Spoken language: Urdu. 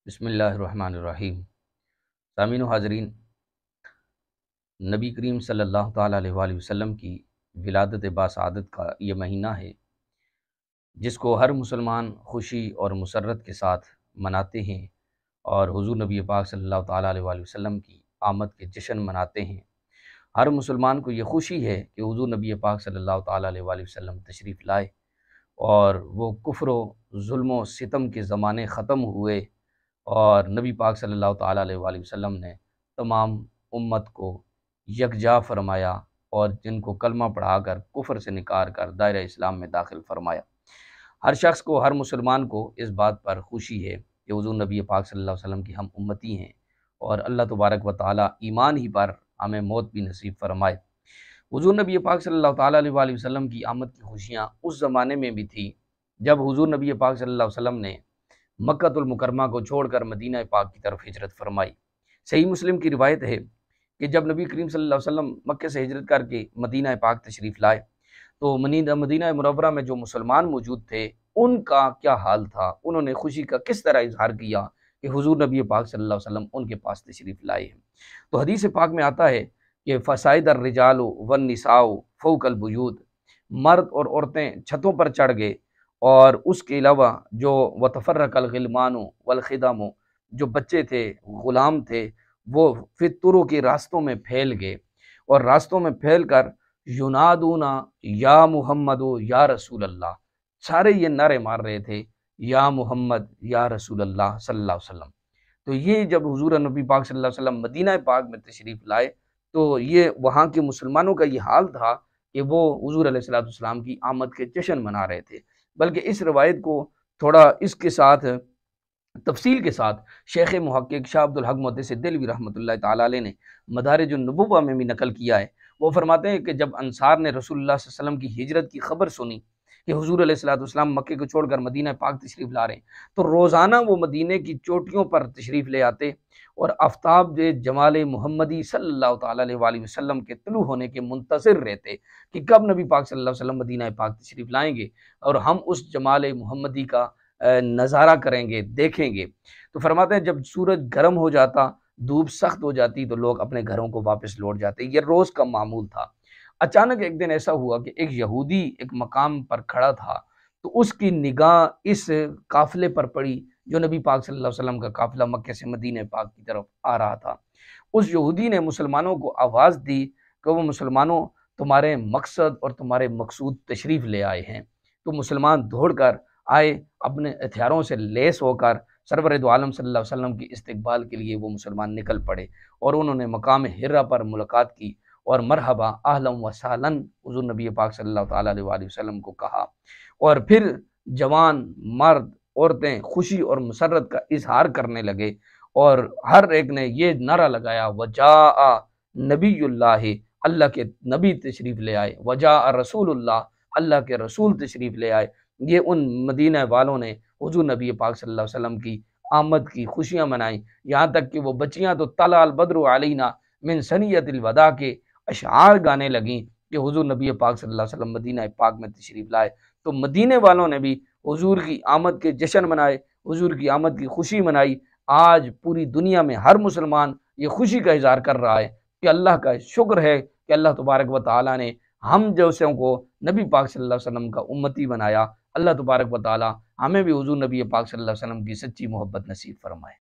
بسم اللہ الرحمن الرحیم۔ سامعین و حاضرین، نبی کریم صلی اللہ تعالیٰ علیہ وآلہ وسلم کی ولادت باسعادت کا یہ مہینہ ہے جس کو ہر مسلمان خوشی اور مسرت کے ساتھ مناتے ہیں اور حضور نبی پاک صلی اللہ تعالیٰ علیہ وآلہ وسلم کی آمد کے جشن مناتے ہیں۔ ہر مسلمان کو یہ خوشی ہے کہ حضور نبی پاک صلی اللہ تعالیٰ علیہ وآلہ وسلم تشریف لائے اور وہ کفر و ظلم و ستم کے زمانے ختم ہوئے اور نبی پاک صلی اللہ تعالیٰ علیہ وآلہ وسلم نے تمام امت کو یکجا فرمایا اور جن کو کلمہ پڑھا کر کفر سے نکار کر دائرہ اسلام میں داخل فرمایا۔ ہر شخص کو، ہر مسلمان کو اس بات پر خوشی ہے کہ حضور نبی پاک صلی اللہ علیہ وسلم کی ہم امتی ہیں اور اللہ تبارک و تعالیٰ ایمان ہی پر ہمیں موت بھی نصیب فرمائے۔ حضور نبی پاک صلی اللہ تعالیٰ علیہ وآلہ وسلم کی آمد کی خوشیاں اس زمانے میں بھی تھی جب حضور نبی پاک صلی اللہ علیہ وسلم نے مکہ المکرمہ کو چھوڑ کر مدینہ پاک کی طرف ہجرت فرمائی۔ صحیح مسلم کی روایت ہے کہ جب نبی کریم صلی اللہ علیہ وسلم مکہ سے ہجرت کر کے مدینہ پاک تشریف لائے تو مدینہ منورہ میں جو مسلمان موجود تھے ان کا کیا حال تھا، انہوں نے خوشی کا کس طرح اظہار کیا کہ حضور نبی پاک صلی اللہ علیہ وسلم ان کے پاس تشریف لائے ہیں۔ تو حدیث پاک میں آتا ہے کہ فصعد الرجال والنساء فوق البیوت، مرد اور عورتیں چھتوں پر چڑھ گئے، اور اس کے علاوہ جو وتفرق الغلمان والخدم، جو بچے تھے، غلام تھے، وہ فطروں کے راستوں میں پھیل گئے اور راستوں میں پھیل کر ینادون یا محمد یا رسول اللہ، سارے یہ نعرے مار رہے تھے یا محمد یا رسول اللہ صلی اللہ علیہ وسلم۔ تو یہ جب حضور نبی پاک صلی اللہ علیہ وسلم مدینہ پاک میں تشریف لائے تو یہ وہاں کے مسلمانوں کا یہ حال تھا کہ وہ حضور علیہ السلام کی آمد کے جشن منا رہے تھے۔ بلکہ اس روایت کو تھوڑا اس کے ساتھ تفصیل کے ساتھ شیخ محقق شاہ عبد الحق محدث دہلوی رحمۃ اللہ تعالیٰ علیہ نے مدارج النبوہ میں بھی نقل کیا ہے۔ وہ فرماتے ہیں کہ جب انصار نے رسول اللہ صلی اللہ علیہ وسلم کی ہجرت کی خبر سنی کہ حضور علیہ السلام مکے کو چھوڑ کر مدینہ پاک تشریف لا رہے ہیں تو روزانہ وہ مدینہ کی چوٹیوں پر تشریف لے آتے اور آفتاب جمال محمدی صلی اللہ تعالیٰ علیہ وآلہ وسلم کے طلوع ہونے کے منتظر رہتے کہ کب نبی پاک صلی اللہ علیہ وسلم مدینہ پاک تشریف لائیں گے اور ہم اس جمال محمدی کا نظارہ کریں گے، دیکھیں گے۔ تو فرماتے ہیں جب سورج گرم ہو جاتا، دھوپ سخت ہو جاتی تو لوگ اپنے گھروں کو واپس لوٹ جاتے، یہ روز کا معمول تھا۔ اچانک ایک دن ایسا ہوا کہ ایک یہودی ایک مقام پر کھڑا تھا تو اس کی نگاہ اس قافلے پر پڑی جو نبی پاک صلی اللہ علیہ وسلم کا قافلہ مکہ سے مدینہ پاک کی طرف آ رہا تھا۔ اس یہودی نے مسلمانوں کو آواز دی کہ وہ مسلمانوں، تمہارے مقصد اور تمہارے مقصود تشریف لے آئے ہیں۔ تو مسلمان دوڑ کر آئے، اپنے ہتھیاروں سے لیس ہو کر سرور دو عالم صلی اللہ علیہ وسلم کی استقبال کے لیے وہ مسلمان نکل پڑے اور انہوں نے مقام حرہ پر ملاقات کی اور مرحبا اہلا و سہلا حضور نبی پاک صلی اللہ تعالیٰ علیہ وآلہ وسلم کو کہا، اور پھر جوان، مرد، عورتیں خوشی اور مسرت کا اظہار کرنے لگے اور ہر ایک نے یہ نعرہ لگایا وجاء نبی اللہ، اللہ کے نبی تشریف لے آئے، وجاء رسول اللہ، اللہ کے رسول تشریف لے آئے۔ یہ ان مدینہ والوں نے حضور نبی پاک صلی اللہ علیہ وسلم کی آمد کی خوشیاں منائیں، یہاں تک کہ وہ بچیاں تو طلع البدر علینا من ثنیۃ الوداع کے اشعار گانے لگیں کہ حضور نبی پاک صلی اللہ علیہ وسلم مدینہ پاک میں تشریف لائے۔ تو مدینہ والوں نے بھی حضور کی آمد کے جشن منائے، حضور کی آمد کی خوشی منائی۔ آج پوری دنیا میں ہر مسلمان یہ خوشی کا اظہار کر رہا ہے کہ اللہ کا شکر ہے کہ اللہ تبارک و تعالیٰ نے ہم جیسوں کو نبی پاک صلی اللہ علیہ وسلم کا امتی بنایا۔ اللہ تبارک و تعالیٰ ہمیں بھی حضور نبی پاک صلی اللہ علیہ وسلم کی سچی محبت نصیب فرمائے۔